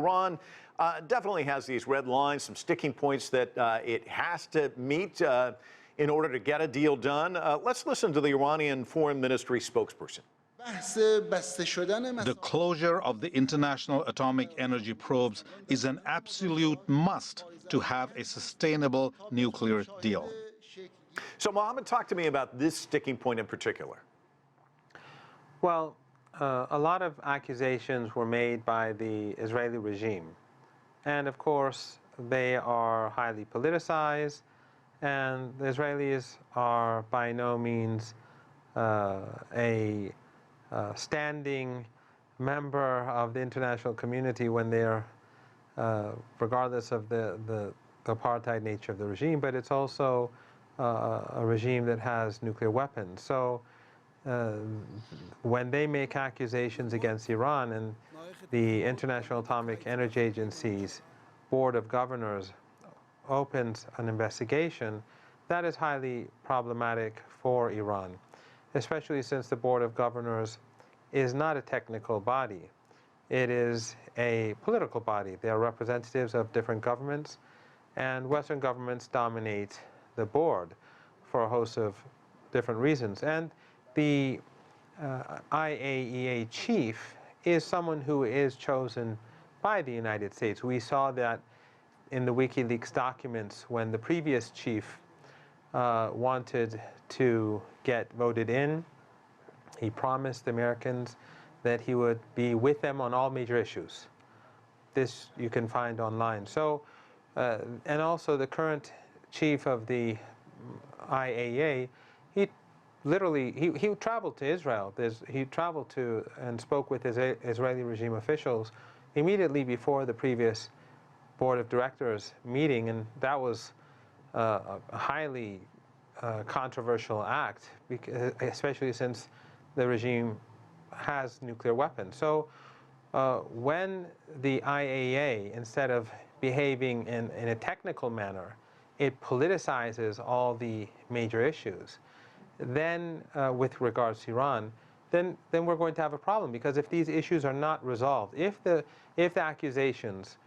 Iran definitely has these red lines, some sticking points that it has to meet in order to get a deal done. Let's listen to the Iranian Foreign Ministry spokesperson. The closure of the international atomic energy probes is an absolute must to have a sustainable nuclear deal. So, Mohammed, talk to me about this sticking point in particular. Well, a lot of accusations were made by the Israeli regime. And of course, they are highly politicized, and the Israelis are by no means a standing member of the international community when they're, regardless of the apartheid nature of the regime, but it's also a regime that has nuclear weapons. So when they make accusations against Iran and the International Atomic Energy Agency's Board of Governors opens an investigation, that is highly problematic for Iran, especially since the Board of Governors is not a technical body. It is a political body. They are representatives of different governments, and Western governments dominate the board for a host of different reasons. And the IAEA chief is someone who is chosen by the United States. We saw that in the WikiLeaks documents when the previous chief wanted to get voted in. He promised Americans that he would be with them on all major issues. This you can find online. So, and also the current chief of the IAEA, he traveled to Israel. He traveled to and spoke with Israeli regime officials immediately before the previous board of directors meeting, and that was a highly controversial act, because, especially since the regime has nuclear weapons. So when the IAEA, instead of behaving in a technical manner, it politicizes all the major issues, then with regards to Iran, then we're going to have a problem, because if these issues are not resolved, if the accusations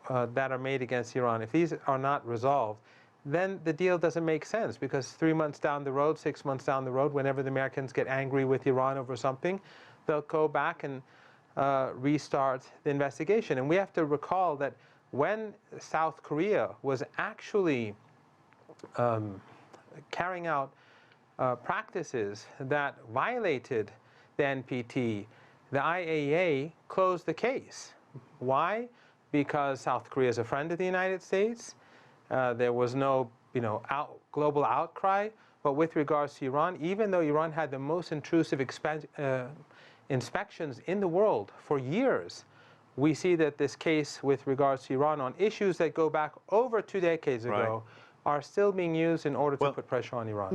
that are made against Iran, if these are not resolved, then the deal doesn't make sense, because 3 months down the road, 6 months down the road, whenever the Americans get angry with Iran over something, they'll go back and restart the investigation. And we have to recall that when South Korea was actually carrying out practices that violated the NPT, the IAEA closed the case. Why? Because South Korea is a friend of the United States. There was no, global outcry. But with regards to Iran, even though Iran had the most intrusive inspections in the world for years, we see that this case with regards to Iran on issues that go back over 2 decades ago are still being used in order to put pressure on Iran.